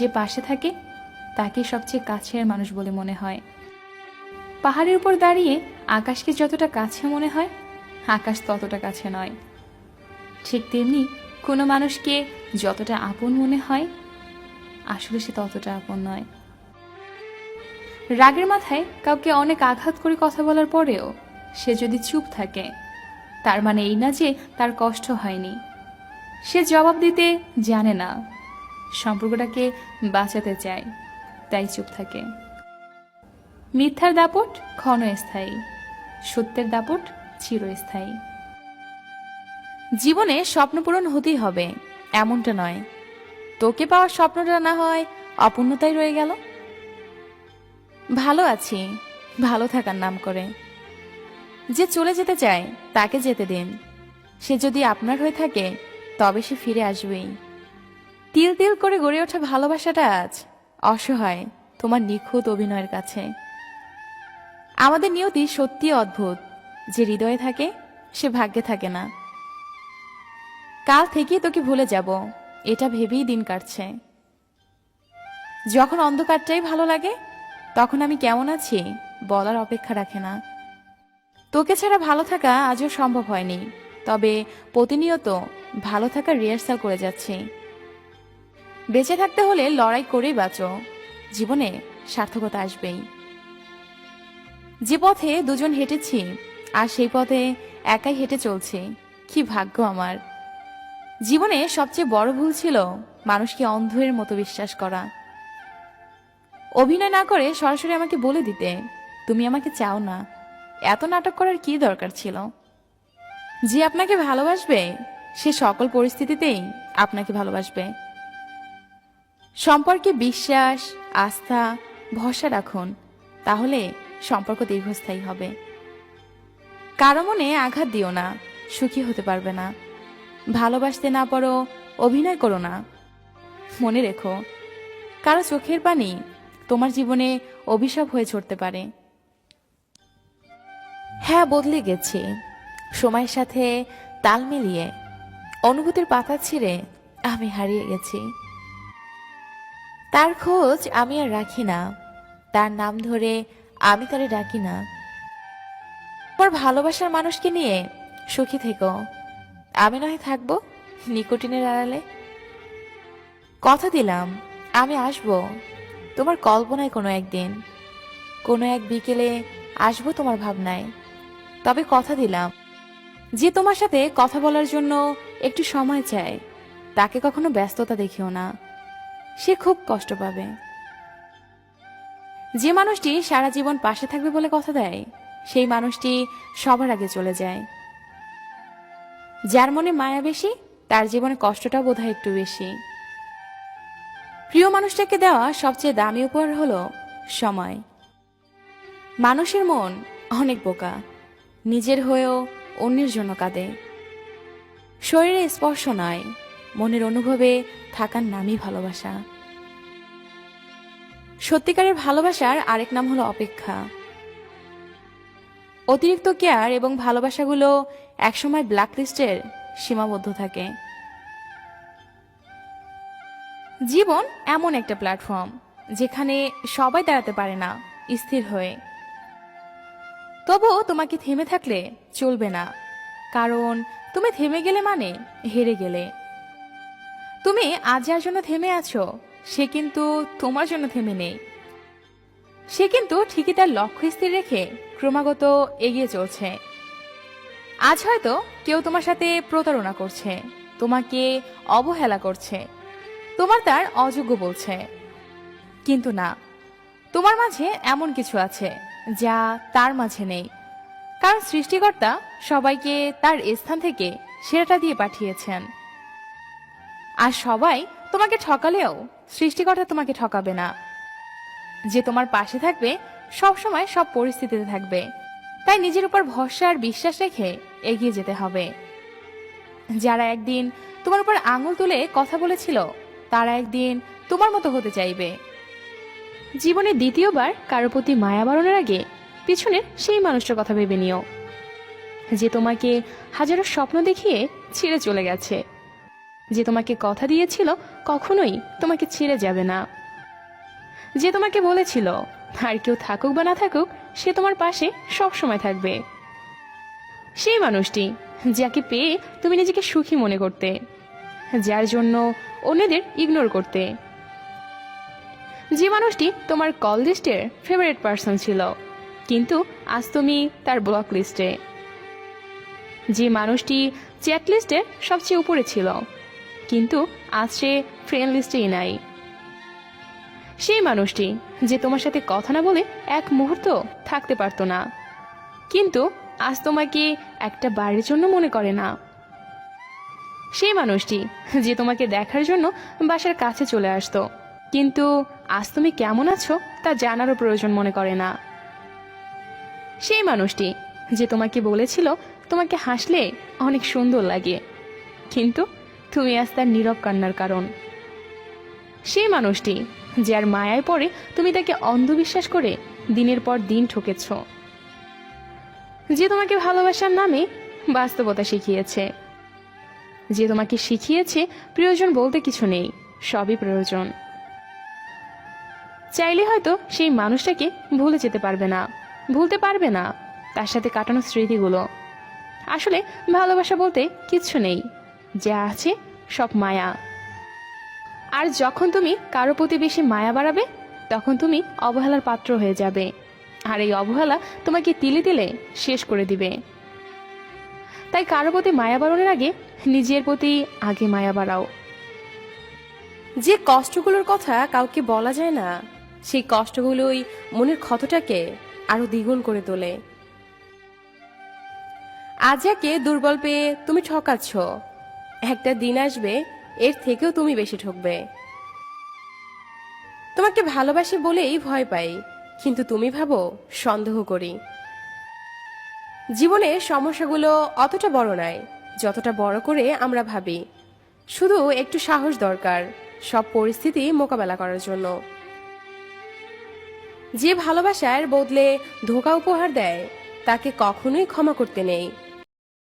যে পাশে থাকে তাকে সবচেয়ে কাছের মানুষ বলে মনে হয়। পাহাড়ের উপর দাঁড়িয়ে আকাশকে যতটা কাছে মনে হয়, আকাশ ততটা কাছে নয়। ঠিক তেমনি কোনো মানুষকে যতটা আপন মনে হয়, আসলে সে ততটা আপন নয়। রাগের মাথায় কাউকে অনেক আঘাত করে কথা বলার পরেও সে যদি চুপ থাকে, তার মানে এই না যে তার কষ্ট হয়নি। সে জবাব দিতে জানে না, সম্পর্কটাকে বাঁচাতে চায়, তাই চুপ থাকে। মিথ্যার দাপট ক্ষণস্থায়ী, সত্যের দাপট চিরস্থায়ী। জীবনে স্বপ্ন পূরণ হতেই হবে এমনটা নয়, তোকে পাওয়ার স্বপ্নটা না হয় অপূর্ণতাই রয়ে গেল। ভালো আছি ভালো থাকার নাম করে। যে চলে যেতে চায় তাকে যেতে দিন। সে যদি আপনার হয়ে থাকে তবে সে ফিরে আসবেই। তিল তিল করে গড়ে ওঠা ভালোবাসাটা আজ অসহায় তোমার নিখুঁত অভিনয়ের কাছে। আমাদের নিয়তি সত্যি অদ্ভুত, যে হৃদয়ে থাকে সে ভাগ্যে থাকে না। কাল থেকেই তোকে ভুলে যাব এটা ভেবেই দিন কাটছে। যখন অন্ধকারটাই ভালো লাগে তখন আমি কেমন আছি বলার অপেক্ষা রাখে না। তোকে ছাড়া ভালো থাকা আজও সম্ভব হয়নি, তবে প্রতিনিয়ত ভালো থাকার রিহার্সাল করে যাচ্ছি। বেঁচে থাকতে হলে লড়াই করেই বাঁচো, জীবনে সার্থকতা আসবেই। যে পথে দুজন হেঁটেছি আর সেই পথে একাই হেঁটে চলছি, কি ভাগ্য আমার। জীবনে সবচেয়ে বড় ভুল ছিল মানুষকে অন্ধের মতো বিশ্বাস করা। অভিনয় না করে সরাসরি আমাকে বলে দিতে তুমি আমাকে চাও না, এত নাটক করার কি দরকার ছিল। যে আপনাকে ভালোবাসবে সে সকল পরিস্থিতিতেই আপনাকে ভালোবাসবে। সম্পর্কে বিশ্বাস, আস্থা, ভরসা রাখুন, তাহলে সম্পর্ক দীর্ঘস্থায়ী হবে। কারো মনে আঘাত দিও না, সুখী হতে পারবে না। ভালোবাসতে না পারো, অভিনয় করো না। মনে রেখো, কারো চোখের পানি তোমার জীবনে অভিশাপ হয়ে ছড়তে পারে। হ্যাঁ, বদলে গেছি সময়ের সাথে তাল মিলিয়ে। অনুভূতির পাতা ছিঁড়ে আমি হারিয়ে গেছি। তার খোঁজ আমি আর রাখি না, তার নাম ধরে আমি তারে ডাকি না। তোমার ভালোবাসার মানুষকে নিয়ে সুখী থেকো, আমি নয় থাকবো নিকোটিনের আড়ালে। কথা দিলাম আমি আসবো তোমার কল্পনায় কোনো একদিন, কোনো এক বিকেলে আসবো তোমার ভাবনায়। তবে কথা দিলাম, যে তোমার সাথে কথা বলার জন্য একটু সময় চায় তাকে কখনো ব্যস্ততা দেখিও না, সে খুব কষ্ট পাবে। যে মানুষটি সারা জীবন পাশে থাকবে বলে কথা দেয়, সেই মানুষটি সবার আগে চলে যায়। যার মনে মায়া বেশি তার জীবনে কষ্টটা বোধহয় একটু বেশি। প্রিয় মানুষটাকে দেওয়া সবচেয়ে দামি উপহার হলো সময়। মানুষের মন অনেক বোকা, নিজের হয়েও অন্যের জন্য কাঁদে। শরীরে স্পর্শ নয়, মনের অনুভবে থাকার নামই ভালোবাসা। সত্যিকারের ভালোবাসার আরেক নাম হলো অপেক্ষা। অতিরিক্ত কেয়ার এবং ভালোবাসাগুলো একসময় ব্ল্যাকলিস্টের সীমাবদ্ধ থাকে। জীবন এমন একটা প্ল্যাটফর্ম যেখানে সবাই দাঁড়াতে পারে না স্থির হয়ে। তবুও তোমাকে থেমে থাকলে চলবে না, কারণ তুমি থেমে গেলে মানে হেরে গেলে। তুমি আজ যার জন্য থেমে আছো সে কিন্তু তোমার জন্য থেমে নেই, সে কিন্তু ঠিকই তার লক্ষ্য স্থির রেখে ক্রমাগত এগিয়ে চলছে। আজ হয়তো কেউ তোমার সাথে প্রতারণা করছে, তোমাকে অবহেলা করছে, তোমার তার অযোগ্য বলছে, কিন্তু না, তোমার মাঝে এমন কিছু আছে যা তার মাঝে নেই। কারণ সৃষ্টিকর্তা সবাইকে তার স্থান থেকে সেরাটা দিয়ে পাঠিয়েছেন। আর সবাই তোমাকে ঠকালেও সৃষ্টিকর্তা তোমাকে ঠকাবে না। যে তোমার পাশে থাকবে সব সময় সব পরিস্থিতিতে থাকবে, তাই নিজের উপর ভরসা আর বিশ্বাস রেখে এগিয়ে যেতে হবে। যারা একদিন তোমার উপর আঙুল তুলে কথা বলেছিল তারা একদিন তোমার মতো হতে চাইবে। জীবনে দ্বিতীয়বার কারো প্রতি মায়া বাড়ানোর আগে পিছনের সেই মানুষটার কথা ভেবে নিও, যে তোমাকে হাজারো স্বপ্ন দেখিয়ে ছেড়ে চলে গেছে। যে তোমাকে কথা দিয়েছিল কখনোই তোমাকে ছেড়ে যাবে না, যে তোমাকে বলেছিল আর কেউ থাকুক বা না থাকুক সে তোমার পাশে সব সময় থাকবে, সেই মানুষটি যাকে পেয়ে তুমি নিজেকে সুখী মনে করতে, যার জন্য অন্যদের ইগনোর করতে, যে মানুষটি তোমার কল লিস্টের ফেভারিট পার্সন ছিল কিন্তু আজ তুমি তার ব্লক লিস্টে, যে মানুষটি চ্যাট লিস্টের সবচেয়ে উপরে ছিল কিন্তু আজ সে ফ্রেন্ড লিস্টেই নাই, সেই মানুষটি যে তোমার সাথে কথা না বলে এক মুহূর্ত থাকতে পারতো না কিন্তু আজ তোমাকে একটা বারের জন্য মনে করে না, সেই মানুষটি যে তোমাকে দেখার জন্য বাসার কাছে চলে আসতো কিন্তু আজ তুমি কেমন আছো তা জানারও প্রয়োজন মনে করে না, সেই মানুষটি যে তোমাকে বলেছিল তোমাকে হাসলে অনেক সুন্দর লাগে কিন্তু তুমি আজ তার নীরব কান্নার কারণ, সেই মানুষটি যার মায়ায় পড়ে তুমি তাকে অন্ধবিশ্বাস করে দিনের পর দিন ঠকেছ, যে তোমাকে ভালোবাসার নামে বাস্তবতা শিখিয়েছে, যে তোমাকে শিখিয়েছে প্রয়োজন বলতে কিছু নেই, সবই প্রয়োজন। চাইলে হয়তো সেই মানুষটাকে ভুলে যেতে পারবে না, ভুলতে পারবে না তার সাথে কাটানো স্মৃতিগুলো। আসলে ভালোবাসা বলতে কিচ্ছু নেই, যা আছে সব মায়া। আর যখন তুমি কারো প্রতি বেশি মায়া বাড়াবে তখন তুমি অবহেলার পাত্র হয়ে যাবে, আর এই অবহেলা তোমাকে তিলে তিলে শেষ করে দিবে। তাই কারো প্রতি মায়া বাড়ানোর আগে নিজের প্রতি আগে মায়া বাড়াও। যে কষ্টগুলোর কথা কাউকে বলা যায় না সেই কষ্টগুলোই মনের ক্ষতটাকে আরো দ্বিগুণ করে তোলে। আজ যাকে দুর্বল পেয়ে তুমি ঠকাচ্ছ, একটা দিন আসবে এর থেকেও তুমি বেশি ঠকবে। তোমাকে ভালোবাসি বলেই ভয় পাই, কিন্তু তুমি ভাবো সন্দেহ করি। জীবনের সমস্যাগুলো অতটা বড় নয় যতটা বড় করে আমরা ভাবি, শুধু একটু সাহস দরকার সব পরিস্থিতি মোকাবেলা করার জন্য। যে ভালোবাসার বদলে ধোঁকা উপহার দেয় তাকে কখনোই ক্ষমা করতে নেই।